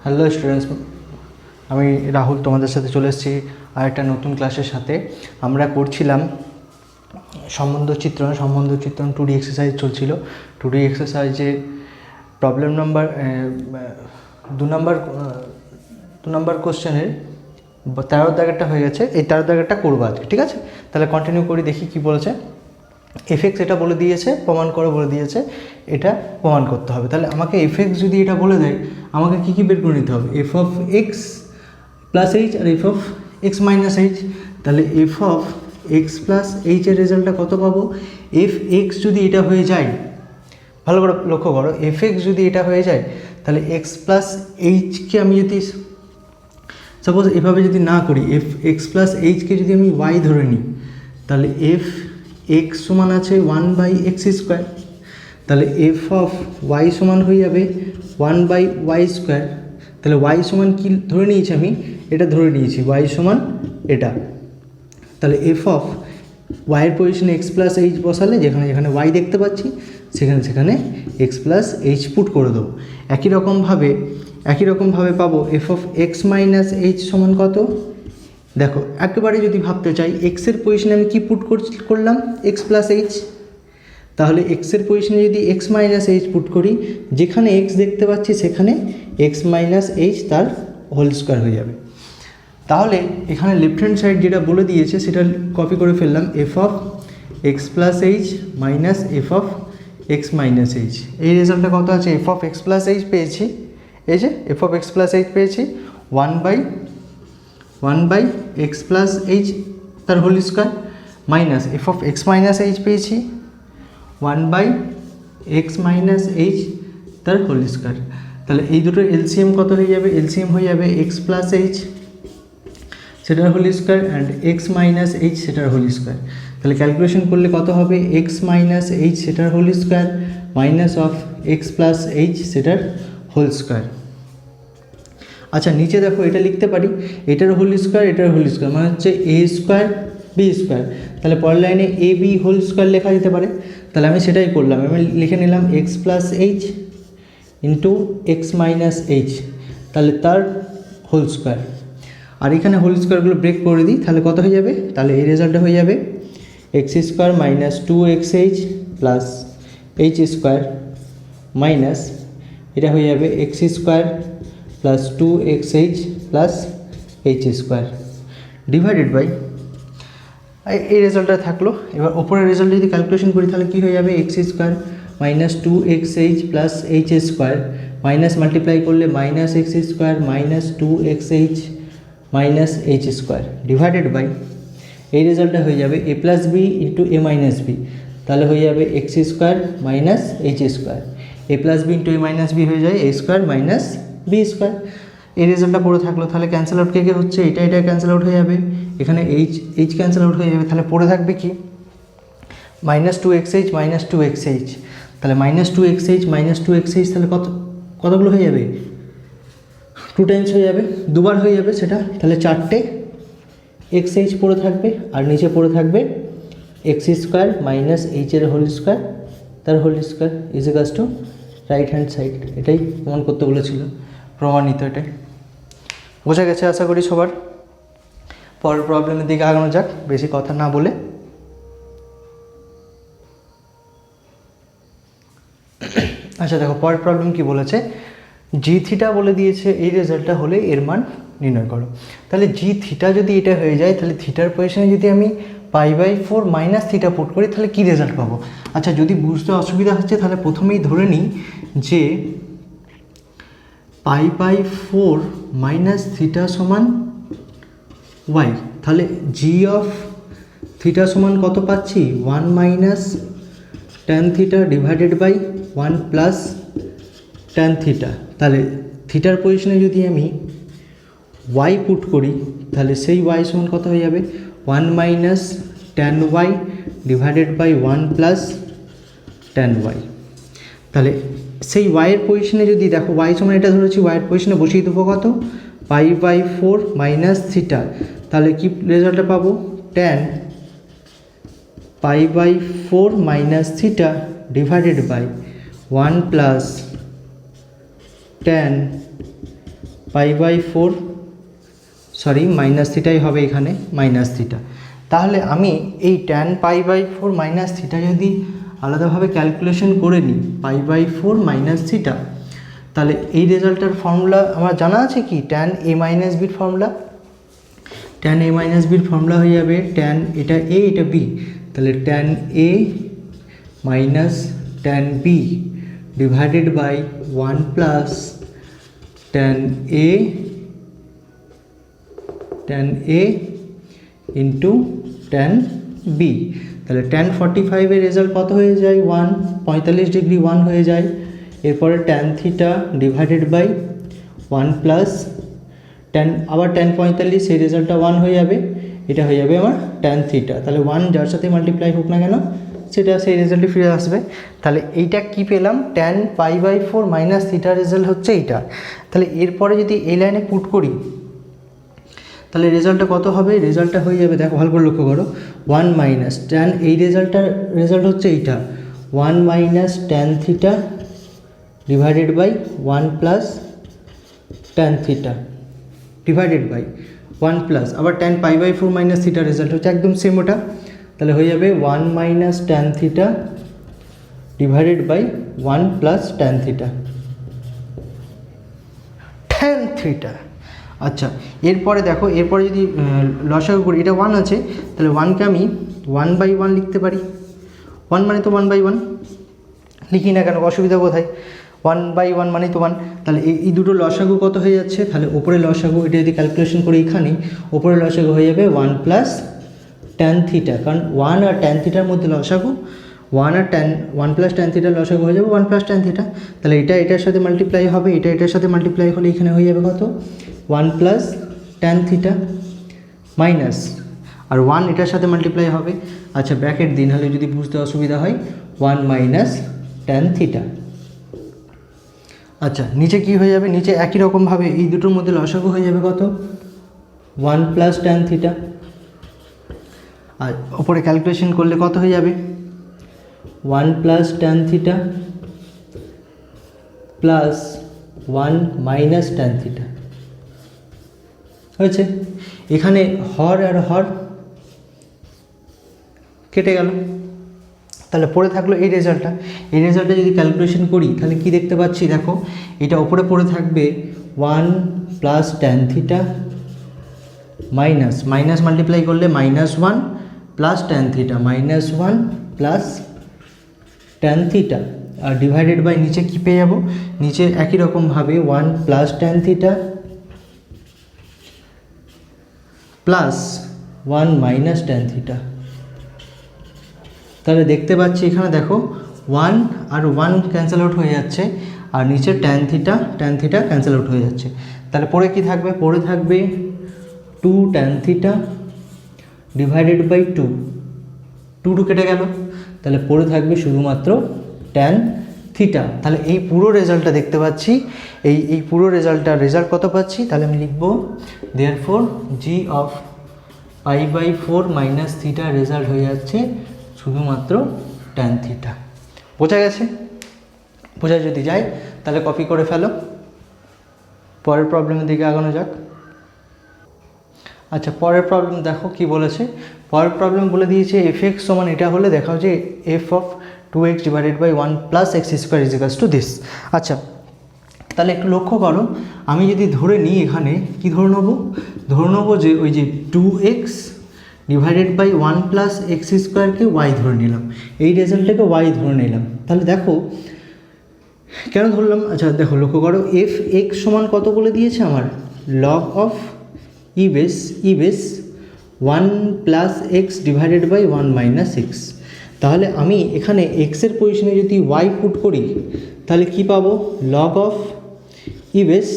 Hello students, আমি রাহুল তোমাদের সাথে চলে এসেছি আর একটা নতুন ক্লাসের সাথে। আমরা করছিলাম সম্বন্ধ চিত্রণ 2D এক্সারসাইজ চলছিল। 2D এক্সারসাইজে প্রবলেম নাম্বার 2 নম্বর কোশ্চেনের 13 দাগেরটা হয়ে গেছে। এই 13 দাগেরটা করবো আজকে, ঠিক আছে? তাহলে কন্টিনিউ করি, দেখি কি বলেছে। এফএক্স এটা বলে দিয়েছে, প্রমাণ করে বলে দিয়েছে, এটা প্রমাণ করতে হবে। তাহলে আমাকে এফএক্স যদি এটা বলে দেয়, আমাকে কী কী বের করে নিতে হবে? F of x plus h আর f of x minus h. তাহলে এফ অফ এক্স প্লাস এইচের রেজাল্টটা কত পাবো? এফ এক্স যদি এটা হয়ে যায়, ভালো করে লক্ষ্য করো, এফ এক্স যদি এটা হয়ে যায়, তাহলে এক্স প্লাস এইচকে আমি যদি সাপোজ এভাবে যদি না করি, এফ এক্স প্লাস এইচকে যদি আমি ওয়াই ধরে নিই, তাহলে এফ এক্স সমান আছে 1/x²। তাহলে এফ অফ ওয়াই সমান হয়ে যাবে 1/y²। তাহলে ওয়াই সমান কি ধরে নিয়েছি আমি? এটা ধরে নিয়েছি, ওয়াই সমান এটা। তাহলে এফ অফ ওয়াইয়ের পজিশনে এক্স প্লাস এইচ বসালে, যেখানে যেখানে ওয়াই দেখতে পাচ্ছি সেখানে সেখানে এক্স প্লাস এইচ পুট করে দেবো। একই রকমভাবে পাবো F of x minus H সমান কত? দেখো, একেবারে যদি ভাবতে চাই, এক্সের পজিশনে আমি কি পুট করলাম? X plus H. তাহলে এক্সের পজিশনে যদি এক্স মাইনাস এইচ পুট করি, যেখানে এক্স দেখতে পাচ্ছি সেখানে এক্স মাইনাস এইচ তার হোল স্কোয়ার হয়ে যাবে। তাহলে এখানে লেফট হ্যান্ড সাইড যেটা বলে দিয়েছে সেটা কপি করে ফেললাম, f of x plus h minus f of x minus h. এই রেজাল্টটা কত আছে? F of x plus h পেয়েছি, এই যে f of x plus h পেয়েছি 1/x প্লাস এইচ তার whole square, minus f of x minus h পেয়েছি 1/x মাইনাস এইচ তার হোল স্কোয়ার। তাহলে এই দুটোর এলসিএম কত হয়ে যাবে? এলসিএম হয়ে যাবে এক্স প্লাস এইচ সেটার whole square and x minus h সেটার হোল স্কোয়ার। তাহলে ক্যালকুলেশন করলে কত হবে? এক্স মাইনাস এইচ সেটার whole square minus of x plus h সেটার হোল স্কোয়ার। আচ্ছা, নিচে দেখো, এটা লিখতে পারি, এটার হোল স্কোয়ার এটার হোল স্কোয়ার, মানে হচ্ছে এ স্কোয়ার বি স্কোয়ার। তাহলে পরের লাইনে এ বি হোল স্কোয়ার লেখা যেতে পারে। তাহলে আমি সেটাই করলাম, আমি লিখে নিলাম x plus H into x minus h, তাহলে তার হোল স্কোয়ার। আর এখানে হোল স্কোয়ারগুলো ব্রেক করে দিই, তাহলে কত হয়ে যাবে? তাহলে এই রেজাল্টটা হয়ে যাবে x square minus 2xh plus H square minus এটা হয়ে যাবে x square plus 2xh plus H square divided by, এই রেজাল্টটা থাকলো। এবার ওপরের রেজাল্ট যদি ক্যালকুলেশন করি, তাহলে কী হয়ে যাবে? X square minus 2xh plus H square minus multiply করলে minus x square minus 2xh minus H square divided by, এই রেজাল্টটা হয়ে যাবে A plus B into A minus B. তাহলে হয়ে যাবে x square minus H square, A plus B into A minus B হয়ে যায় A square minus B square. এই রেজাল্টটা পড়ে থাকলো। তাহলে ক্যান্সেল আউট কে কে হচ্ছে? এটা ক্যান্সেল আউট হয়ে যাবে, এখানে এইচ ক্যান্সেল আউট হয়ে যাবে। তাহলে পড়ে থাকবে কি? Minus 2xh minus 2xh। তাহলে মাইনাস 2xh মাইনাস 2xh, তাহলে কতগুলো হয়ে যাবে? 2 টাইমস হয়ে যাবে, দুবার হয়ে যাবে সেটা। তাহলে 4টে xh পড়ে থাকবে, আর নিচে পড়ে থাকবে এক্স স্কোয়ার মাইনাস এইচের হোল স্কোয়ার তার whole square is equals to right hand side. এটাই প্রমাণ করতে বলেছিল, প্রমাণিত। এটাই বোঝা গেছে আশা করি সবার। পরের প্রবলেমের দিকে আগানো যাক, বেশি কথা না বলে। আচ্ছা দেখো, পরের প্রবলেম কি বলেছে? জি থিটা বলে দিয়েছে, এই রেজাল্টটা হলে এর মান নির্ণয় করো। তাহলে জি থিটা যদি এটা হয়ে যায়, তাহলে থিটার পজিশনে যদি আমি π/4 মাইনাস থিটা পুট করি, তাহলে কী রেজাল্ট পাবো? আচ্ছা, যদি বুঝতে অসুবিধা হচ্ছে তাহলে প্রথমেই ধরে নিই যে π/4 মাইনাস থিটা সমান ওয়াই। তাহলে জি অফ থিটা সমান কত পাচ্ছি? 1 minus tan theta divided by 1 plus tan theta. তাহলে থিটার পজিশনে যদি আমি ওয়াই পুট করি, তাহলে সেই ওয়াই সমান কত হয়ে যাবে? 1 minus tan y divided by 1 plus tan y. তাহলে সেই ওয়াইয়ের পজিশনে যদি দেখো, ওয়াই সমান এটা ধরেছি, ওয়াইয়ের পজিশনে বসিয়ে দেবো কত? π/4 মাইনাস থিটা। তাহলে কি রেজাল্টটা পাবো? Tan π/4 minus theta divided by 1 plus tan π/4 sorry minus থিটাই হবে এখানে মাইনাস থিটা। তাহলে আমি এই tan π/4 মাইনাস থিটা যদি আলাদাভাবে ক্যালকুলেশন করে নিই π/4 মাইনাস থিটা, তাহলে এই রেজাল্টটার ফর্মুলা আমার জানা আছে কি tan a মাইনাস বির ফর্মুলা। tan a মাইনাস বির ফর্মুলা হয়ে যাবে tan এটা a এটা b, তাহলে tan a minus tan b divided by 1 plus tan a into tan b। তাহলে tan 45 এর রেজাল্ট কত হয়ে যায় 1, 45 ডিগ্রি 1 হয়ে যায়। এরপরে tan theta divided by 1 plus tan আবার tan 45 সেই রেজাল্টটা 1 হয়ে যাবে, এটা হয়ে যাবে আমার tan থিটা। তাহলে 1 যার সাথে মাল্টিপ্লাই হোক না কেন সেটা সেই রেজাল্টে ফিরে আসবে। তাহলে এইটা কি পেলাম tan π/4 মাইনাস থিটার রেজাল্ট হচ্ছে এইটা। তাহলে এরপরে যদি এই লাইনে পুট করি তাহলে রেজাল্টটা কত হবে, রেজাল্টটা হয়ে যাবে দেখো ভালো করে লক্ষ্য করো 1 মাইনাস tan এই রেজাল্ট হচ্ছে এইটা 1 minus tan theta divided by 1 plus tan theta divided by 1 plus আবার tan π/4 মাইনাস থিটার রেজাল্ট হচ্ছে একদম সেম ওটা। তাহলে হয়ে যাবে 1 minus tan theta divided by 1 plus tan theta tan theta. আচ্ছা এরপরে দেখো এরপরে যদি লসাগু করি এটা 1 আছে, তাহলে 1কে আমি 1/1 লিখতে পারি। 1 মানে তো 1/1 লিখি না কেন, অসুবিধা কোথায়, 1/1 মানে তো 1। তাহলে এই দুটো লসাগু কত হয়ে যাচ্ছে, তাহলে ওপরে লসাগু এটা যদি ক্যালকুলেশন করি এখানে ওপরে লসাগু হয়ে যাবে 1 প্লাস tan থিটা, কারণ 1 আর tan থিটার মধ্যে লসাগু 1 প্লাস tan থিটার লসাগু হয়ে যাবে 1 প্লাস tan থিটা। তাহলে এটা এটার সাথে মাল্টিপ্লাই হবে, এটা এটার সাথে মাল্টিপ্লাই হলে এখানে হয়ে যাবে কত 1 প্লাস tan থিটা মাইনাস আর 1 এটার সাথে মাল্টিপ্লাই হবে। আচ্ছা ব্র্যাকেট দিন হলে যদি বুঝতে অসুবিধা হয় 1 মাইনাস tan থিটা। আচ্ছা নিচে কি হয়ে যাবে, নিচে একই রকমভাবে এই দুটোর মধ্যে লসাগু হয়ে যাবে কত 1 প্লাস tan থিটা, আর ওপরে ক্যালকুলেশন করলে কত হয়ে যাবে 1 plus tan theta plus 1 minus tan theta হয়েছে। এখানে হর আর হর কেটে গেল, তাহলে পড়ে থাকলো এই রেজাল্টটা। এই রেজাল্টটা যদি ক্যালকুলেশন করি তাহলে কি দেখতে পাচ্ছি দেখো এটা ওপরে পড়ে থাকবে 1 plus tan theta minus multiply করলে -1 plus tan theta -1 plus tan theta আর ডিভাইডেড বাই নিচে কী পেয়ে যাবো, নিচে একই রকমভাবে 1 plus tan theta plus 1 minus tan theta. তাহলে দেখতে পাচ্ছি এখানে দেখো 1 আর 1 ক্যান্সেল আউট হয়ে যাচ্ছে আর নিচে tan থিটা ক্যান্সেল আউট হয়ে যাচ্ছে। তাহলে পরে কি থাকবে, পরে থাকবে 2 tan থিটা ডিভাইডেড বাই 2 কেটে গেল, তাহলে পরে থাকবে শুধুমাত্র tan থিটা। তাহলে এই পুরো রেজাল্টটা দেখতে পাচ্ছি, এই পুরো রেজাল্ট কত পাচ্ছি, তাহলে আমি লিখব therefore g of π/4 minus theta result হয়ে যাচ্ছে শুধুমাত্র tan থিটা। বোঝা গেছে? বোঝা যদি যায় তাহলে কপি করে ফেলো, পরের প্রবলেমের দিকে আগানো যাক। আচ্ছা পরের প্রবলেম দেখো কি বলেছে, পরের প্রবলেম বলে দিয়েছে f(x) সমান এটা হলে দেখাও যে f of 2x divided by 1 plus x square is equals to this. আচ্ছা তাহলে একটু লক্ষ্য করো, আমি যদি ধরে নিই এখানে কি ধরে নেবো যে ওই যে 2x divided by 1 plus x স্কোয়ারকে y ধরে নিলাম, এই রেজাল্টটাকে y ধরে নিলাম। তাহলে দেখো কেন ধরলাম, আচ্ছা দেখো লক্ষ্য করো f(x) সমান কত বলে দিয়েছে আমার log of e base 1 plus x divided by 1 minus x. তাহলে আমি এখানে এক্সের পজিশনে যদি y পুট করি তাহলে কি পাবো, log of e base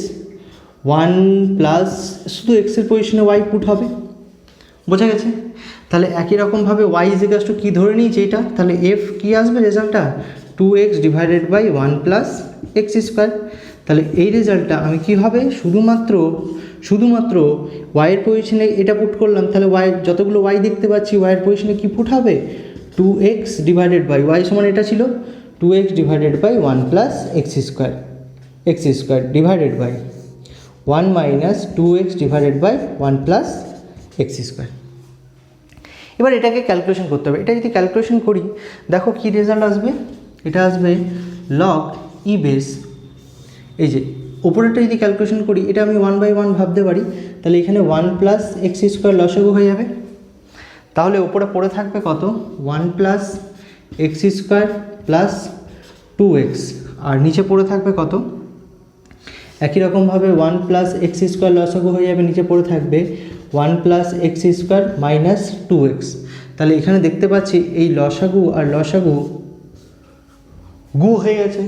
1 plus শুধু এক্সের পজিশনে y পুট হবে। বোঝা গেছে? তাহলে একই রকমভাবে y ইজ ইকুয়ালস টু কী ধরে নিয়েছি এটা, তাহলে f কী আসবে রেজাল্টটা 2x divided by 1 plus x square. তাহলে এই রেজাল্টটা আমি কী হবে শুধুমাত্র y এর পজিশনে এটা পুট করলাম, তাহলে y যতগুলো y দেখতে পাচ্ছি y এর পজিশনে কী পুট হবে 2x ডিভাইডেড বাই y সমান এটা ছিল 2x divided by 1 plus x square divided by 1 minus 2x divided by 1 plus x square. এবার এটাকে ক্যালকুলেশন করতে হবে। এটা যদি ক্যালকুলেশন করি দেখো কি রেজাল্ট আসবে, এটা আসবে লগ ই বেস, এই যে ওপরেরটা যদি ক্যালকুলেশন করি এটা আমি 1/1 ভাবতে পারি, তাহলে এখানে 1 প্লাস এক্স স্কোয়ার লসাগু হয়ে যাবে। তাহলে ওপরে পড়ে থাকবে কত 1 plus x square plus 2x, আর নিচে পড়ে থাকবে কত একই রকমভাবে 1 প্লাস এক্স স্কোয়ার লসাগু হয়ে যাবে, নিচে পড়ে থাকবে 1 plus x square minus 2x। তাহলে এখানে দেখতে পাচ্ছি এই লসাগু আর লসাগু গু হয়ে গেছে,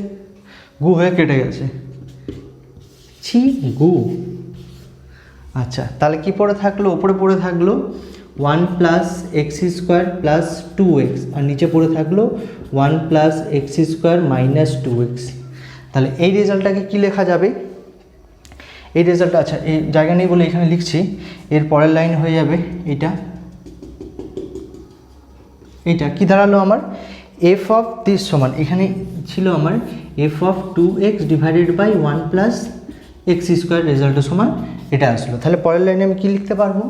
গু হয়ে কেটে গেছে, ছি গু। আচ্ছা তাহলে কি পড়ে থাকলো, ওপরে পড়ে থাকলো 1 plus x square plus 2x, আর নিচে পড়ে থাকলো 1 plus x square minus 2x। তাহলে এই রেজাল্টটাকে কি লেখা যাবে, এই রেজাল্টটা, আচ্ছা এই জায়গা নেই বলে এখানে লিখছি, এর পরের লাইন হয়ে যাবে এইটা, এইটা কি দাঁড়ালো আমার এফ অফ দিস সমান, এখানে ছিল আমার f of 2x divided by 1 plus x square, রেজাল্টের সমান এটা আসলো। তাহলে পরের লাইনে আমি কি লিখতে পারবো,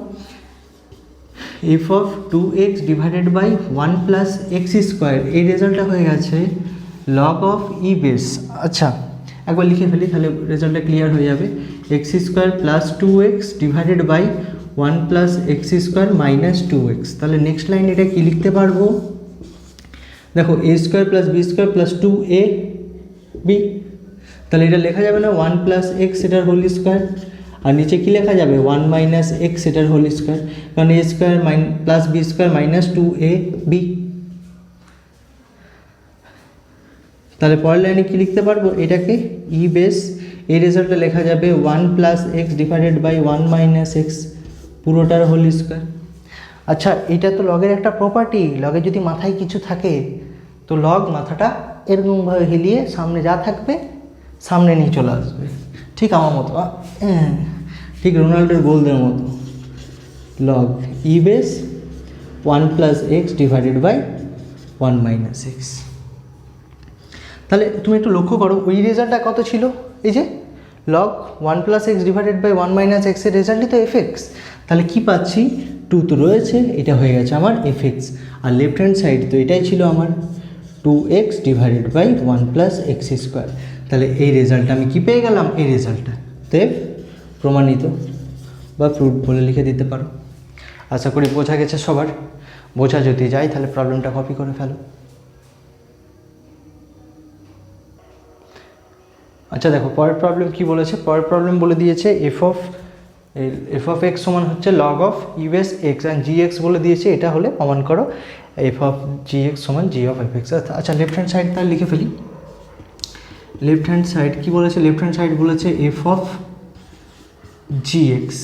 f of 2x divided by 1 plus x square, এই রেজাল্টটা হয়ে গেছে লগ অফ ই বেস। আচ্ছা একবার লিখে ফেলি তাহলে রেজাল্টটা ক্লিয়ার হয়ে যাবে, x square plus 2x divided by 1 plus x square minus 2x। তাহলে নেক্সট লাইন এটা কি লিখতে পারবো, দেখো A square plus B square plus 2ab, তাহলে এটা লেখা যাবে না 1 প্লাস এক্স এটার হোল স্কোয়ার, আর নিচে কি লেখা যাবে 1 মাইনাস এক্স এটার হোল স্কোয়ার, কারণ A square plus B square minus 2ab। তাহলে পরের লাইনে কি লিখতে পারবো, এটাকে ই বেস, এই রেজাল্টটা লেখা যাবে 1 plus x divided by 1 minus x পুরোটার হোল স্কোয়ার। আচ্ছা এটা তো লগের একটা প্রপার্টি, লগে যদি মাথায় কিছু থাকে তো লগ মাথাটা এরকমভাবে হিলিয়ে সামনে যা থাকবে সামনে নিয়ে চলে আসবে, ঠিক আমার মতো, ঠিক রোনাল্ডোর গোলদের মতো, log e base 1 plus x divided by 1 minus x. তাহলে তুমি একটু লক্ষ্য করো ওই রেজাল্টটা কত ছিল, এই যে log 1 plus x divided by 1 minus এক্সের রেজাল্টই তো এফ এক্স। তাহলে কী পাচ্ছি 2 তো রয়েছে, এটা হয়ে গেছে আমার এফ এক্স, আর লেফট হ্যান্ড সাইড তো এটাই ছিল আমার 2x divided by 1 plus x square. তাহলে এই রেজাল্টটা আমি কী পেয়ে গেলাম, এই রেজাল্টটা তো প্রমাণিত বা প্রুফ বলে লিখে দিতে পারো। আশা করি বোঝা গেছে সবার, বোঝা যদি যায় তাহলে প্রবলেমটা কপি করে ফেলো। আচ্ছা দেখো পরের প্রবলেম কি বলেছে, পরের প্রবলেম বলে দিয়েছে এফ অফ এক্স সমান হচ্ছে log of U S x and G x বলে দিয়েছে, এটা হলে প্রমাণ করো এফ অফ জি এক্স সমান জি অফ এফ এক্স। আচ্ছা লেফট হ্যান্ড সাইড তাহলে লিখে ফেলি, লেফট হ্যান্ড সাইড কী বলেছে, লেফট হ্যান্ড সাইড বলেছে এফ অফ জি এক্স।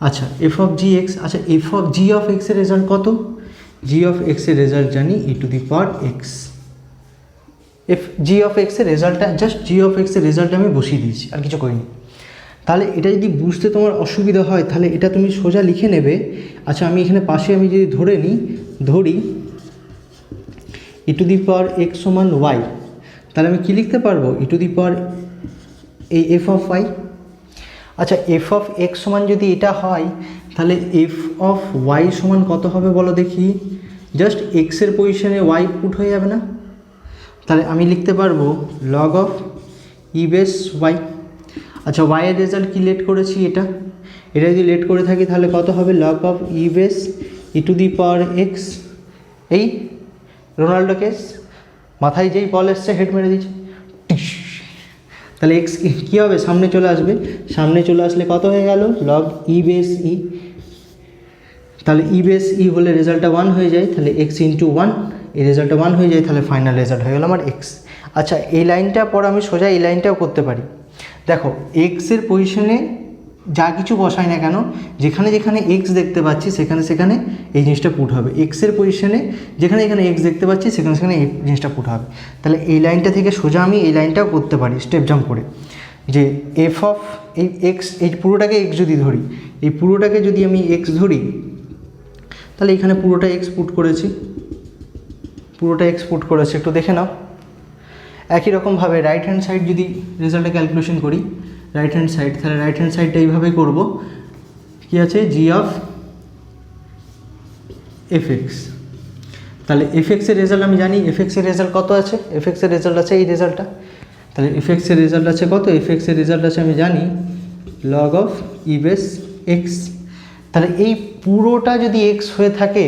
আচ্ছা এফ অফ জি এক্স, আচ্ছা এফ অফ জি অফ এক্সের রেজাল্ট কত, জি অফ এক্সের রেজাল্ট জানি e to the power x. F G of এক্সের রেজাল্টটা জাস্ট জি অফ এক্সের রেজাল্টটা আমি বসিয়ে দিয়েছি, আর কিছু করিনি। তাহলে এটা যদি বুঝতে তোমার অসুবিধা হয় তাহলে এটা তুমি সোজা লিখে নেবে। আচ্ছা আমি এখানে পাশে আমি যদি ধরি ই টু দি পাওয়ার এক্স সমান ওয়াই, তাহলে আমি কী লিখতে পারবো ই টু দি পাওয়ার এই এফ অফ ওয়াই। আচ্ছা এফ অফ এক্স সমান যদি এটা হয় তাহলে এফ অফ ওয়াই সমান কত হবে বলো দেখি, জাস্ট এক্সের পজিশনে ওয়াই পুট হয়ে যাবে না, তাহলে আমি লিখতে পারবো log of e base y. আচ্ছা ওয়াইয়ের রেজাল্ট কি লেট করেছি, এটা যদি লেট করে থাকি তাহলে কত হবে log of e base E to the power x, এই রোনাল্ডো কেস মাথায় যেই বল এসছে হেড মেরে দিচ্ছে, তাহলে এক্স কী হবে সামনে চলে আসবে, সামনে চলে আসলে কত হয়ে গেল লগ ই বেস ই, তাহলে ই বেস ই হলে রেজাল্টটা 1 হয়ে যায়, তাহলে এক্স ইন্টু 1, এই রেজাল্টটা 1 হয়ে যায়, তাহলে ফাইনাল রেজাল্ট হয়ে গেল আমার এক্স। আচ্ছা এই লাইনটা পর আমি সোজা এই লাইনটাও করতে পারি, দেখো এক্সের পজিশনে যা কিছু বসাই না কেন যেখানে যেখানে এক্স দেখতে পাচ্ছি সেখানে এই জিনিসটা পুট হবে, এক্সের পজিশনে যেখানে এক্স দেখতে পাচ্ছি সেখানে এই জিনিসটা পুট হবে। তাহলে এই লাইনটা থেকে সোজা আমি এই লাইনটাও করতে পারি স্টেপ জাম্প করে, যে এফ অফ এই এক্স, এই পুরোটাকে এক্স যদি ধরি, এই পুরোটাকে যদি আমি এক্স ধরি তাহলে এখানে পুরোটা এক্স পুট করেছি, একটু দেখে নাও। একই রকমভাবে রাইট হ্যান্ড সাইড যদি রেজাল্টটা ক্যালকুলেশন করি, রাইট হ্যান্ড সাইড, তাহলে রাইট হ্যান্ড সাইডটা এইভাবে করব, কি আছে জি অফ এফ এক্স। তাহলে এফ এক্সের রেজাল্ট আমি জানি, এফ এক্সের রেজাল্ট কত আছে, এফ এক্সের রেজাল্ট আছে এই রেজাল্টটা। তাহলে এফ এক্সের রেজাল্ট আছে কত, এফ এক্সের রেজাল্ট আছে আমি জানি log of e base x. তাহলে এই পুরোটা যদি এক্স হয়ে থাকে,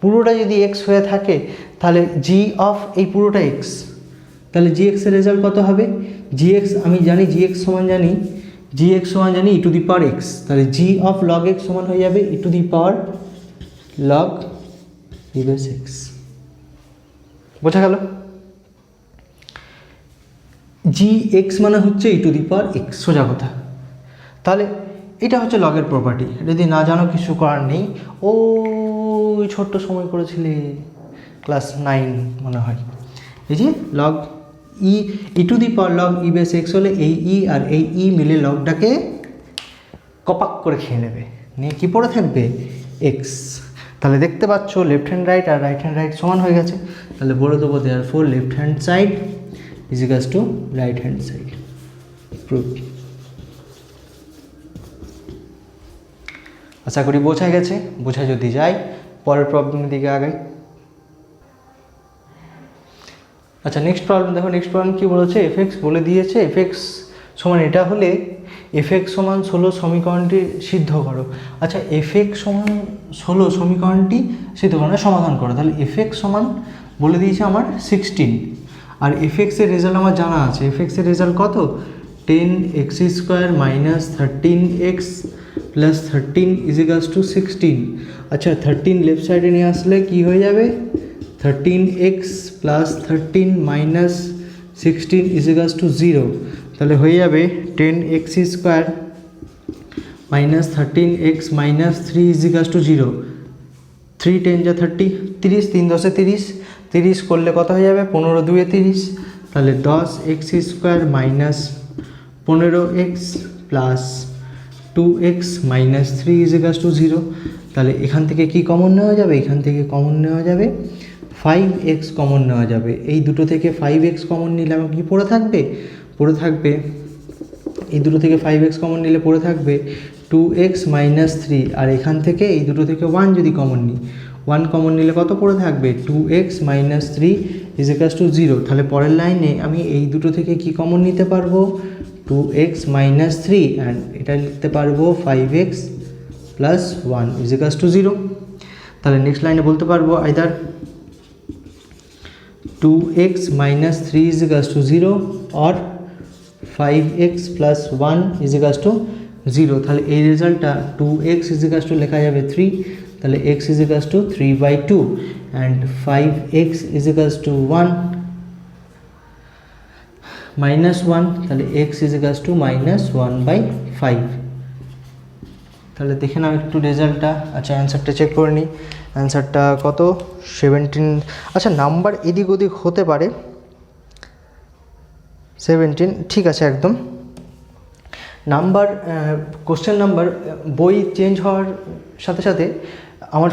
পুরোটা যদি এক্স হয়ে থাকে তাহলে জি অফ এই পুরোটা এক্স, তাহলে জি এক্সের রেজাল্ট কত হবে, জি এক্স আমি জানি জি এক্স সমান জানি, জি এক্স সমান জানি e to the power x, তাহলে জি অফ লগ এক্স সমান হয়ে যাবে e to the power log e base x. বোঝা গেল? জি এক্স মানে হচ্ছে ই টু দি পাওয়ার এক্স, সোজা কথা। তাহলে এটা হচ্ছে লগের প্রপার্টি, যদি না জানো কিছু করার নেই। ও ছোট্ট সময় করেছিলে ক্লাস 9 মনে হয়, এই যে log E to the power log e base x হলে এই ই আর এই ই মিলে লগটাকে কপাক করে খেয়ে নেবে, নিয়ে কী পড়ে থাকবে এক্স। তাহলে দেখতে পাচ্ছ লেফট হ্যান্ড রাইট আর রাইট হ্যান্ড রাইট সমান হয়ে গেছে। তাহলে বলে দেবো therefore left hand side is equals to right hand side. Proof. আশা করি বোঝা গেছে। বোঝা যদি যায় পরের প্রবলেমের দিকে আগাই। আচ্ছা নেক্সট প্রবলেম দেখো, নেক্সট প্রবলেম কী বলেছে, এফ এক্স বলে দিয়েছে এফ এক্স সমান এটা হলে এফ এক্স সমান 16 সমীকরণটি সিদ্ধ করো। আচ্ছা এফ এক্স সমান 16 সমীকরণটি সিদ্ধ করো, সমাধান করো। তাহলে এফ এক্স সমান বলে দিয়েছে আমার 16, আর এফ এক্সের রেজাল্ট আমার জানা আছে। এফ এক্সের রেজাল্ট কত, 10x square minus 13x plus 13 is equals two 16। আচ্ছা 13 লেফট সাইডে নিয়ে আসলে কি হয়ে যাবে, 13x plus 13 minus 16 is equals two 0। তাহলে হয়ে যাবে 10x square minus 13x minus 3 is equals two 0। 3 10 যা 30, 30 3 10 30, 30 করলে কত হয়ে যাবে 15 2 30। তাহলে 10x square minus 15x plus 2x minus 3 is equals two 0। তাহলে এখান থেকে কি কমন নেওয়া যাবে, এখান থেকে কমন নেওয়া যাবে 5x কমন নেওয়া যাবে। এই দুটো থেকে 5x কমন নিলে আমার কি পড়ে থাকবে, পড়ে থাকবে এই দুটো থেকে 5x কমন নিলে পড়ে থাকবে 2x মাইনাস 3। আর এখান থেকে এই দুটো থেকে 1 যদি কমন নিই, 1 কমন নিলে কত পড়ে থাকবে 2x minus 3 is equals two 0। তাহলে পরের লাইনে আমি এই দুটো থেকে কি কমন নিতে পারবো 2x মাইনাস 3 অ্যান্ড এটা লিখতে পারবো 5x plus 1 is equals two 0। তাহলে নেক্সট লাইনে বলতে পারবো either 2x minus 3 is equals to 0 or 5x plus 1 is equals to 0। তাহলে এই রেজাল্টটা 2x is equals to লেখা যাবে 3, তাহলে x is equals to 3/2 and 5x is equals to 1 minus 1, তাহলে x is equals to minus 1/5। তাহলে দেখে নাও একটু রেজাল্টটা। আচ্ছা অ্যান্সারটা চেক করে নিই, অ্যান্সারটা কত 17। আচ্ছা নাম্বার এদিক ওদিক হতে পারে, 17 ঠিক আছে একদম। নাম্বার কোশ্চেন নাম্বার বই চেঞ্জ হওয়ার সাথে সাথে আমার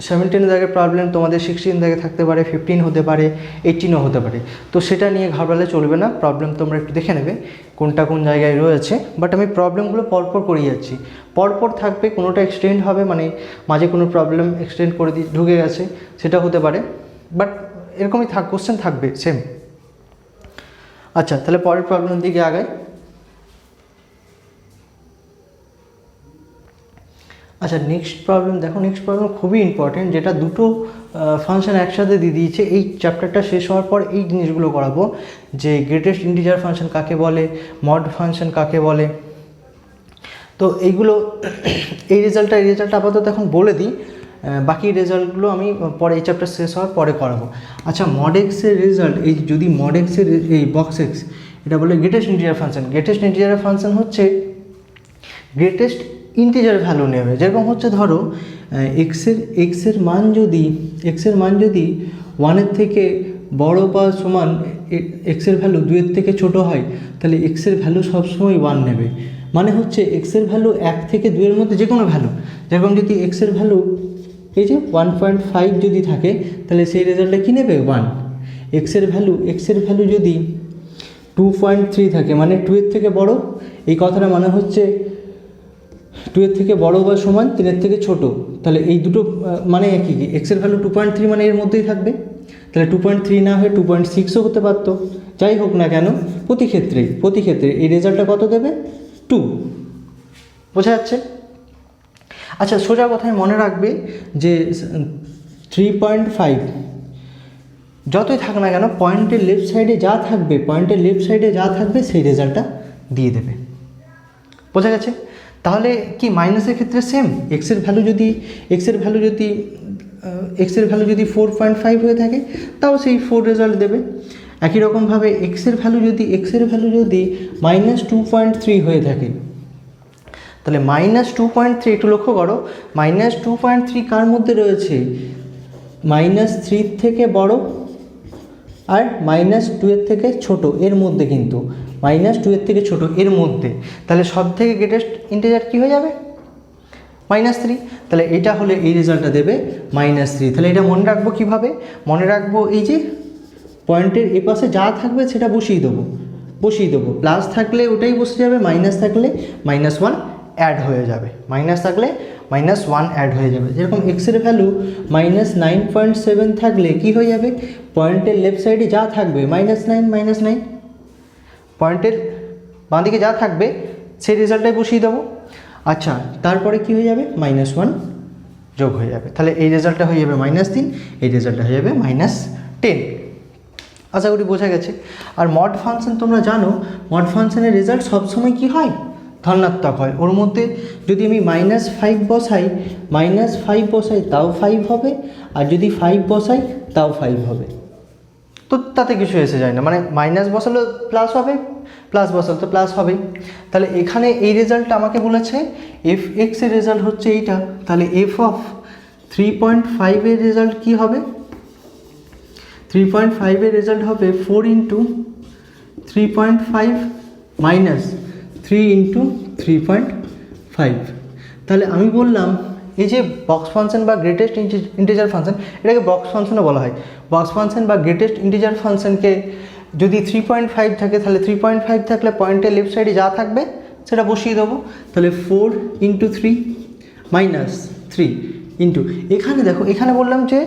17 জায়গায় প্রবলেম তোমাদের 16 জায়গায় থাকতে পারে, 15 হতে পারে, 18ও হতে পারে। তো সেটা নিয়ে ঘাবড়ালে চলবে না, প্রবলেম তোমরা একটু দেখে নেবে কোনটা কোন জায়গায় রয়েছে। বাট আমি প্রবলেমগুলো পরপর করে যাচ্ছি, পরপর থাকবে, কোনোটা এক্সটেন্ড হবে মানে মাঝে কোনো প্রবলেম এক্সটেন্ড করে দিয়ে ঢুকে গেছে সেটা হতে পারে, বাট এরকমই কোশ্চেন থাকবে সেম। আচ্ছা তাহলে পরের প্রবলেমের দিকে আগাই। আচ্ছা নেক্সট প্রবলেম দেখো, নেক্সট প্রবলেম খুবই ইম্পর্টেন্ট, যেটা দুটো ফাংশন একসাথে দিয়ে দিয়েছে। এই চ্যাপ্টারটা শেষ হওয়ার পর এই জিনিসগুলো করাবো, যে গ্রেটেস্ট ইন্টিজার ফাংশন কাকে বলে, মড ফাংশন কাকে বলে। তো এইগুলো এই রেজাল্টটা আপাতত এখন বলে দিই, বাকি রেজাল্টগুলো আমি পরে এই চ্যাপ্টার শেষ হওয়ার পরে করাবো। আচ্ছা মড এক্সের রেজাল্ট, এই যদি মড এক্সের এই বক্স এক্স এটা বলে greatest integer function. Greatest integer function হচ্ছে গ্রেটেস্ট ইন্টিজার ভ্যালু নেবে। যেরকম হচ্ছে ধরো এক্সের মান যদি 1-এর থেকে বড় বা সমান, এক্সের ভ্যালু 2-এর থেকে ছোট হয়, তাহলে এক্সের ভ্যালু সবসময় 1 নেবে। মানে হচ্ছে এক্সের ভ্যালু 1 থেকে 2-এর মধ্যে যে কোনো ভ্যালু, যেরকম যদি এক্সের ভ্যালু এই যে 1.5 যদি থাকে তাহলে সেই রেজাল্টটা কী নেবে 1। এক্সের ভ্যালু যদি 2.3 থাকে মানে 2-এর থেকে বড়, এই কথাটা মানে হচ্ছে 2 এর থেকে বড় বা সমান 3 এর থেকে ছোট। তাহলে এই দুটো মানে একই, এক্সের ভ্যালু 2.3 মানে এর মধ্যেই থাকবে। তাহলে 2.3 না হয়ে 2.6ও হতে পারতো। যাই হোক না কেন, প্রতি ক্ষেত্রে এই রেজাল্টটা কত দেবে? 2। বোঝা যাচ্ছে? আচ্ছা, সোজা কথায় মনে রাখবে যে 3.5 যতই থাক না কেন পয়েন্টের লেফট সাইডে যা থাকবে সেই রেজাল্টটা দিয়ে দেবে। বোঝা গেছে? তাহলে কি মাইনাসের ক্ষেত্রে সেম, এক্সের ভ্যালু যদি 4.5 হয়ে থাকে তাও সেই 4 রেজাল্ট দেবে। একই রকমভাবে এক্সের ভ্যালু যদি -2.3 হয়ে থাকে, তাহলে -2.3 একটু লক্ষ্য করো, -2.3 কার মধ্যে রয়েছে? -3 থেকে বড় আর -2 এর থেকে ছোট, এর মধ্যে কিন্তু -2 এর থেকে ছোট এর মধ্যে। তাহলে সব থেকে গ্রেটেস্ট ইন্টিজার কী হয়ে যাবে? -3। তাহলে এটা হলে এই রেজাল্টটা দেবে -3। তাহলে এটা মনে রাখবো কীভাবে? মনে রাখবো এই যে পয়েন্টের এপাশে যা থাকবে সেটা বসিয়ে দেবো। প্লাস থাকলে ওটাই বসে যাবে, মাইনাস থাকলে -1 অ্যাড হয়ে যাবে। যেরকম এক্সের ভ্যালু -9.7 থাকলে কি হয়ে যাবে? পয়েন্টের লেফট সাইডে যা থাকবে -9, পয়েন্টের বাঁদিকে যা থাকবে সেই রেজাল্টটাই বসিয়ে দেবো। আচ্ছা, তারপরে কি হয়ে যাবে? -1 যোগ হয়ে যাবে। তাহলে এই রেজাল্টটা হয়ে যাবে -3, এই রেজাল্টটা হয়ে যাবে -10। আশা করি বোঝা গেছে। আর মড ফাংশন তোমরা জানো, মড ফাংশনের রেজাল্ট সবসময় কি হয়? ধনাত্মক হয়। ওর মধ্যে যদি আমি -5 বসাই তাও 5 হবে, আর যদি 5 বসাই তাও 5 হবে। তো তাতে কিছু এসে যায় না, মানে মাইনাস বসালে প্লাস হবে, প্লাস বসালে তো প্লাস হবেই। তাহলে এখানে এই রেজাল্টটা আমাকে বলেছে f(x) এর রেজাল্ট হচ্ছে এইটা। তাহলে f(3.5) এর রেজাল্ট কি হবে? 3.5 এর রেজাল্ট হবে 4 × 3.5 মাইনাস 3 × 3.5। তাহলে আমি বললাম এই যে বক্স ফাংশন বা গ্রেটেস্ট ইন্টিজার ফাংশন, এটাকে বক্স ফাংশনও বলা হয়। বক্স ফাংশন বা গ্রেটেস্ট ইন্টিজার ফাংশনকে যদি 3.5 থাকে, তাহলে 3.5 থাকলে পয়েন্টের লেফট সাইডে যা থাকবে সেটা বসিয়ে দেবো। তাহলে 4 × 3 মাইনাস 3 ইন্টু, এখানে দেখো, এখানে বললাম যে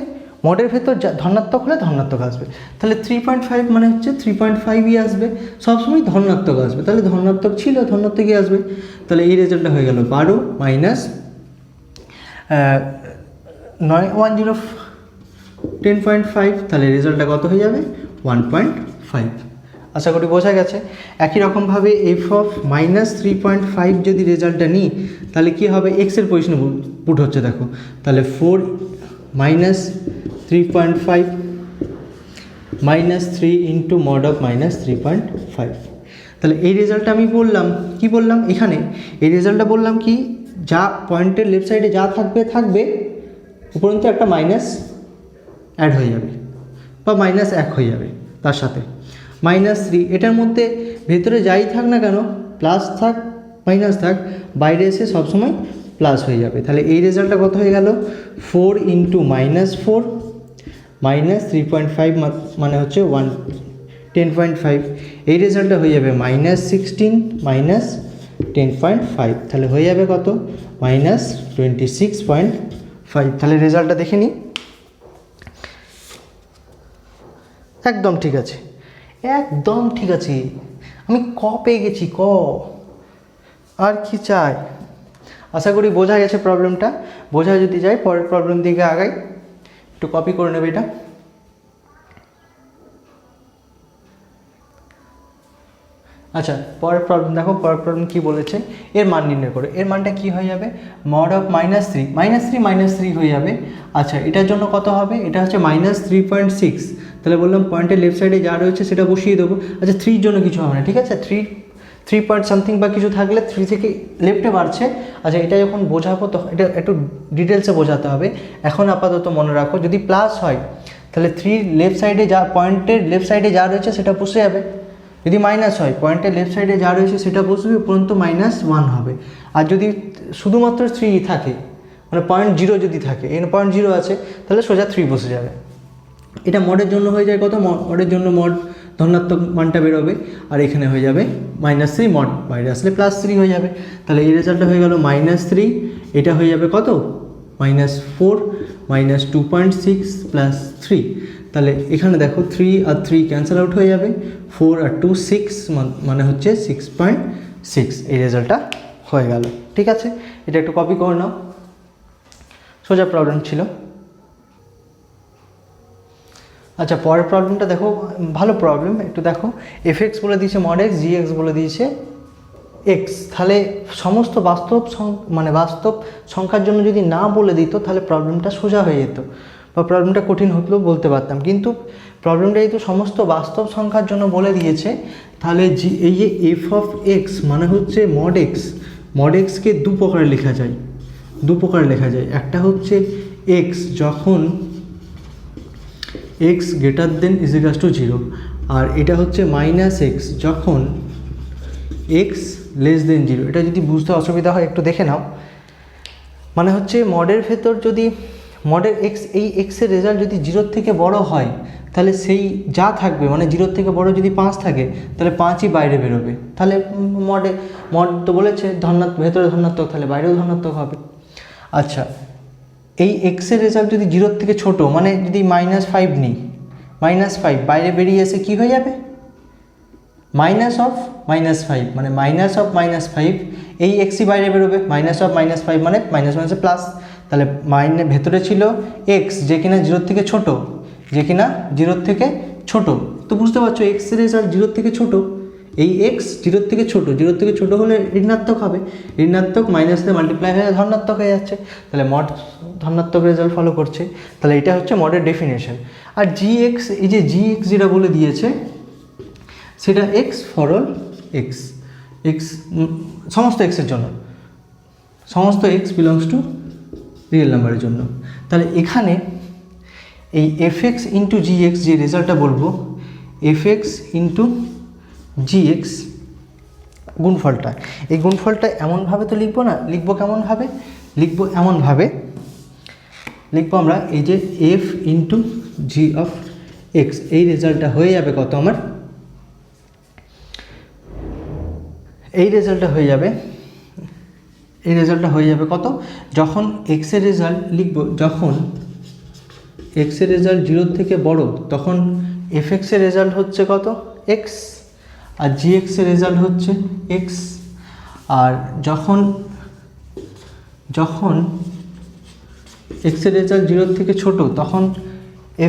মডের ভেতর ধনাত্মক হলে ধনাত্মক আসবে। তাহলে 3.5 মানে হচ্ছে 3.5ই আসবে, সবসময় ধনাত্মক আসবে। তাহলে ধনাত্মক ছিল, ধনাত্মকই আসবে। তাহলে এই রেজাল্টটা হয়ে গেল 12 মাইনাস 10.5। তাহলে রেজাল্টটা কত হয়ে যাবে? 1.5। আশা করি বোঝা গেছে। একই রকমভাবে f(-3.5) যদি রেজাল্টটা নিই তাহলে কী হবে? এক্সের পজিশনে পুট হচ্ছে দেখো। তাহলে 4 - 3.5 -3 ইন্টু মড অফ -3.5। তাহলে এই রেজাল্টটা আমি বললাম, কি বললাম এখানে? এই রেজাল্টটা বললাম কি, যা পয়েন্টের লেফট সাইডে যা থাকবে উপরন্তু একটা মাইনাস অ্যাড হয়ে যাবে বা -1 হয়ে যাবে তার সাথে। -3, এটার মধ্যে ভেতরে যাই থাক না কেন, প্লাস থাক মাইনাস থাক, বাইরে এসে সবসময় প্লাস হয়ে যাবে। তাহলে এই রেজাল্টটা কত হয়ে গেল? 4 × -4 -3.5 মানে হচ্ছে 10.5। এই রেজাল্টটা হয়ে যাবে -16 -10.5। তাহলে হয়ে যাবে কত? -26.5। তাহলে রেজাল্টটা দেখে নিই। একদম ঠিক আছে, একদম ঠিক আছে। আমি ক পেয়ে গেছি, ক। আর কি চাই? আশা করি বোঝা গেছে প্রবলেমটা। বোঝা যদি যায় পরের প্রবলেম দিকে আগাই। একটু কপি করে নেবে এটা। আচ্ছা, পরের প্রবলেম দেখো। পরের প্রবলেম কী বলেছে? এর মান নির্ণয় করে। এর মানটা কি হয়ে যাবে? মড অফ -3 হয়ে যাবে। আচ্ছা, এটার জন্য কত হবে? এটা হচ্ছে -3.6। তাহলে বললাম পয়েন্টের লেফট সাইডে যা রয়েছে সেটা বসিয়ে দেবো। আচ্ছা, 3 জন্য কিছু হবে না, ঠিক আছে? 3 পয়েন্ট সামথিং বা কিছু থাকলে 3 থেকে লেফটে বাড়ছে। আচ্ছা, এটা যখন বোঝাবো তখন এটা একটু ডিটেলসে বোঝাতে হবে। এখন আপাতত মনে রাখো, যদি প্লাস হয় তাহলে 3 লেফট সাইডে যা, পয়েন্টের লেফট সাইডে যা রয়েছে সেটা বসে যাবে। যদি মাইনাস হয়, পয়েন্টের লেফট সাইডে যা রয়েছে সেটা বসবে, উপরন্তু -1 হবে। আর যদি শুধুমাত্র 3 থাকে, মানে 0.0 যদি থাকে, এখানে 0.0 আছে, তাহলে সোজা 3 বসে যাবে। এটা মডের জন্য হয়ে যায় কত? মডের জন্য মড ধনাত্মক মানটা বেরোবে, আর এখানে হয়ে যাবে -3, মড বাইরে আসলে +3 হয়ে যাবে। তাহলে এই রেজাল্টটা হয়ে গেল -3, এটা হয়ে যাবে কত, -4 -2.6 + 3। তাহলে এখানে দেখো 3 আর 3 ক্যান্সেল আউট হয়ে যাবে, 4 আর 2 6, মানে হচ্ছে 6.6। এই রেজাল্টটা হয়ে গেল। ঠিক আছে, এটা একটু কপি করে নাও, সোজা প্রবলেম ছিল। আচ্ছা, পরের প্রবলেমটা দেখো, ভালো প্রবলেম, একটু দেখো। fx বলে দিয়েছে mod x, gx বলে দিয়েছে x। তাহলে সমস্ত বাস্তব সংখ্যার জন্য যদি না বলে দিত তাহলে প্রবলেমটা সোজা হয়ে যেত, বা প্রবলেমটা কঠিন হতলেও বলতে পারতাম। কিন্তু প্রবলেমটা যেহেতু সমস্ত বাস্তব সংখ্যার জন্য বলে দিয়েছে, তাহলে এই যে f of x মানে হচ্ছে mod xকে দু প্রকারে লেখা যায়। একটা হচ্ছে x যখন x greater than = 0, আর এটা হচ্ছে -x যখন x less than 0। এটা যদি বুঝতে অসুবিধা হয় একটু দেখে নাও। মানে হচ্ছে মডের ভেতর যদি মডের এই এক্সের রেজাল্ট যদি 0 থেকে বড় হয়, তাহলে সেই যা থাকবে, মানে 0 থেকে বড় যদি 5 থাকে তাহলে 5ই বাইরে বেরোবে। তাহলে মড তো বলেছে ভেতরে ধনাত্মক, তাহলে বাইরেও ধনাত্মক হবে। আচ্ছা, এই এক্সের রেজাল্ট যদি 0 থেকে ছোট, মানে যদি -5 নিই, -5 বাইরে বেরিয়ে এসে কি হয়ে যাবে, -5, মানে -5, এই এক্সই বাইরে বেরোবে, -5 মানে মাইনাসে প্লাস। তাহলে ভেতরে ছিল এক্স যে কিনা 0 থেকে ছোট, তো বুঝতে পারছো এক্সের রেজাল্ট 0 থেকে ছোট, এই এক্স 0 থেকে ছোট হলে ঋণাত্মক হবে, ঋণাত্মক মাইনাস দিয়ে মাল্টিপ্লাই হয়ে ধনাত্মক হয়ে যাচ্ছে। তাহলে মড ধনাত্মক রেজাল্ট ফলো করছে। তাহলে এটা হচ্ছে মডের ডেফিনেশন। আর gx, এই যে gx যেটা বলে দিয়েছে সেটা x ফর অল x, সমস্ত এক্সের জন্য, সমস্ত x বিলংস টু রিয়েল নাম্বারের জন্য। তাহলে এখানে এই fx ইন্টু gx যে রেজাল্টটা বলবো, fx ইন্টু gx গুণফলটা, এই গুণফলটা এমনভাবে তো লিখবো না, লিখবো এমনভাবে লিখবো আমরা, এই যে f into g of x, এই রেজাল্টটা হয়ে যাবে কত আমার, এই রেজাল্টটা হয়ে যাবে কত, যখন x এর রেজাল্ট লিখবো, যখন x এর রেজাল্ট 0 থেকে বড় তখন fx এর রেজাল্ট হচ্ছে কত, x, আর gx এর রেজাল্ট হচ্ছে x। আর যখন x এর রেজাল্ট 0 থেকে ছোট তখন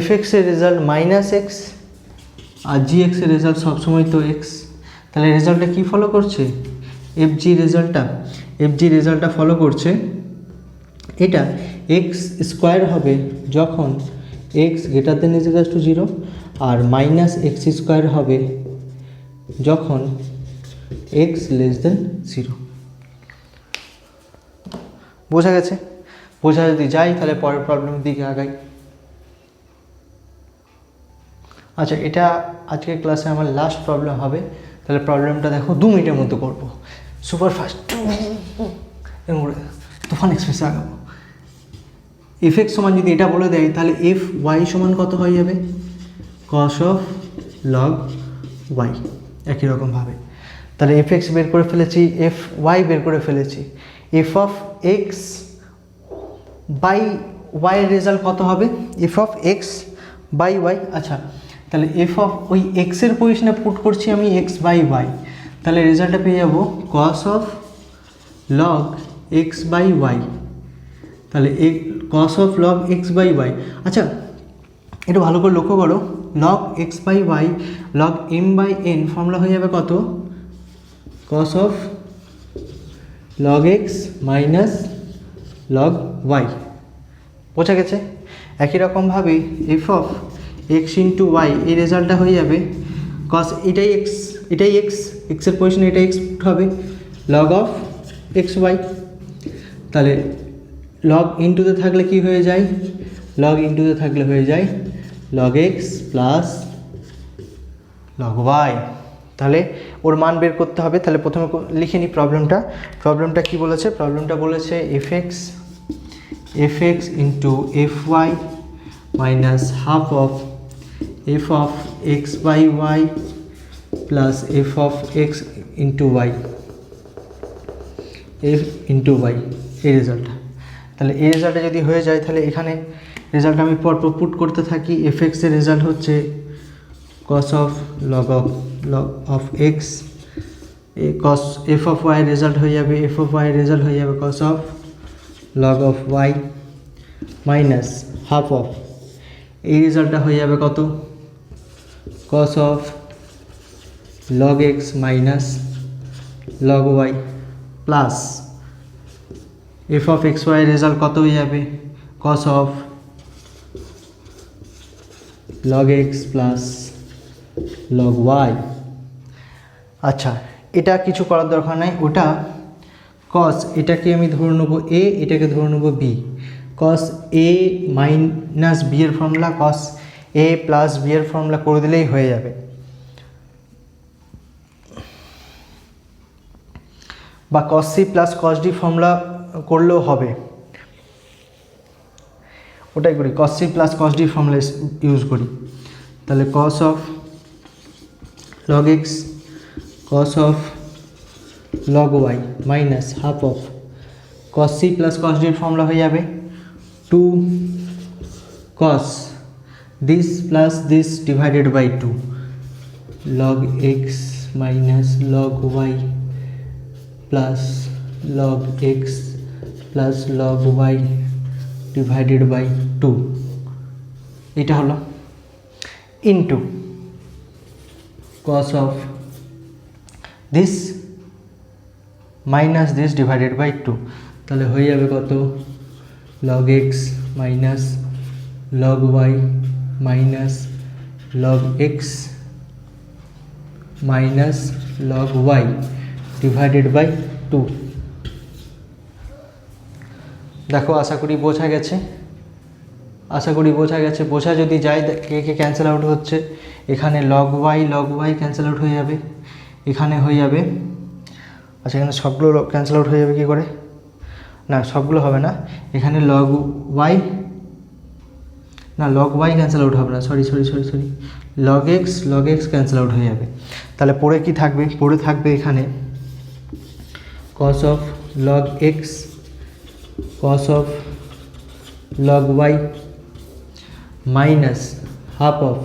fx এর রেজাল্ট -x, আর gx এর রেজাল্ট সবসময় তো x। তাহলে রেজাল্টটা কি ফলো করছে, fg রেজাল্টটা ফলো করছে, এটা x স্কোয়ার হবে যখন x greater than = 0, আর -x স্কোয়ার হবে যখন x less than 0। বোঝা গেছে? বোঝা যদি যায় তাহলে পরের প্রবলেমের দিকে আগাই। আচ্ছা, এটা আজকের ক্লাসে আমার লাস্ট প্রবলেম হবে। তাহলে প্রবলেমটা দেখো 2 মিনিটের মধ্যে করবো, সুপার ফাস্ট, তুফান এক্সপ্রেসে আগাবো। fx সমান যদি এটা বলে দেয় তাহলে fy সমান কত হয়ে যাবে, cos of log y। একই রকমভাবে তাহলে fx বের করে ফেলেছি, fy বের করে ফেলেছি, f of x by y এর রেজাল্ট কত হবে, f of x by y। আচ্ছা, তাহলে f of ওই x এর পজিশনে পুট করছি আমি x বাই y, তাহলে রেজাল্টটা পেয়ে যাবো cos of log x by y। তাহলে cos of log x by y। আচ্ছা, একটু ভালো করে লক্ষ্য করো, log x by y log m by n formula হয়ে যাবে কত, cos of log x minus log y। বোঝা গেছে? একই রকমভাবে f of x into y, এই রেজাল্টটা হয়ে যাবে cos, এটাই x এর পজিশনে এটা x হবে, log of x y। তাহলে log ইন্টুতে থাকলে কি হয়ে যায়, log x plus log y। তাহলে ওর মান বের করতে হবে। তাহলে প্রথমে লিখে নিই প্রবলেমটা কি বলেছে, প্রবলেমটা বলেছে fx into fy minus half of f of x by y plus f of x into y, f into y, এই রেজাল্টটা। তাহলে এই রেজাল্টটা যদি হয়ে যায় তাহলে এখানে রেজাল্ট আমি পরপর পুট করতে থাকি। এফ এক্সের রেজাল্ট হচ্ছে cos of log of x, cos f of y result হয়ে যাবে, এফ অফ ওয়াই রেজাল্ট হয়ে যাবে cos of log of y minus half of, এই রেজাল্টটা হয়ে যাবে কত, cos of log x minus log y plus f of x y result কত হয়ে যাবে, cos of log x plus log y. আচ্ছা, এটা কিছু করার দরকার নাই, ওটা কস, এটাকে আমি ধরে নেবো এ, এটাকে ধরে নেবো b. Cos a minus b এর formula cos a plus b এর ফর্মুলা করে দিলেই হয়ে যাবে, বা cos c plus cos d formula করলেও হবে, ওটাই করি, cos c plus cos d formula use করি। তাহলে cos of log x cos of log y minus half of cos c plus cos ডির ফর্মুলা হয়ে যাবে 2 cos this plus this divided by 2 log x minus log y plus log x plus log y divided by 2, এটা হলো into cos of this minus this divided by 2, তাহলে হয়ে যাবে কত, log x minus log y minus log x minus log y divided by 2। দেখো আশা করি বোঝা গেছে, বোঝা যদি যায় কে ক্যান্সেল আউট হচ্ছে, এখানে log y ক্যান্সেল আউট হয়ে যাবে, এখানে হয়ে যাবে, আচ্ছা এখানে সবগুলো ক্যান্সেল আউট হয়ে যাবে কী করে, না সবগুলো হবে না, এখানে log y ক্যান্সেল আউট হবে না, sorry log x cancel out হয়ে যাবে। তাহলে পরে কি থাকবে, পরে থাকবে এখানে cos of log x cos of log y minus half of,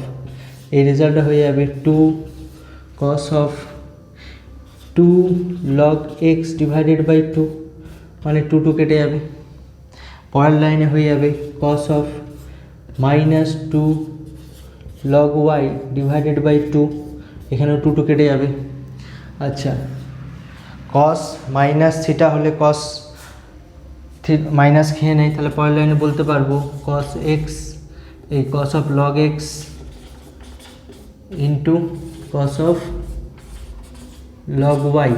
এই রেজাল্টটা হয়ে যাবে 2 cos of 2 log x divided by 2, মানে 2 কেটে যাবে। পরের লাইনে হয়ে যাবে cos of minus 2 log y divided by 2, এখানেও 2 কেটে যাবে। আচ্ছা, cos মাইনাস থিটা হলে cos মাইনাস খেয়ে নেই, তাহলে পরের লাইনে বলতে পারবো cos x, এই cos of log x into cos of log y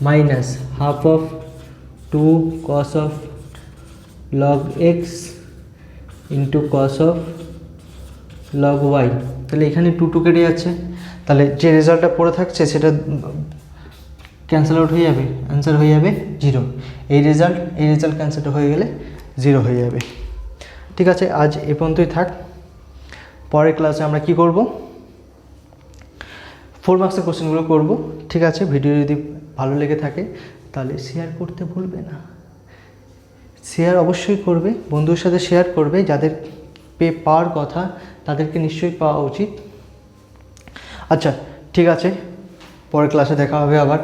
minus half of 2 cos of log x into cos of log y, তাহলে এখানে 2 কেটে যাচ্ছে, তাহলে যে রেজাল্টটা পড়ে থাকছে সেটা ক্যান্সেল আউট হয়ে যাবে, অ্যান্সার হয়ে যাবে 0। এই রেজাল্ট ক্যান্সেল হয়ে গেলে 0 হয়ে যাবে। ঠিক আছে, আজ এ পর্যন্তই থাক, পরের ক্লাসে আমরা কি করব, 4 মার্কসের কোশ্চেনগুলো করব। ঠিক আছে, ভিডিও যদি ভালো লেগে থাকে তাহলে শেয়ার করতে ভুলবে না, শেয়ার অবশ্যই করবে, বন্ধুদের সাথে শেয়ার করবে, যাদের পাওয়ার কথা তাদেরকে নিশ্চয়ই পাওয়া উচিত। আচ্ছা ঠিক আছে, পরের ক্লাসে দেখা হবে আবার।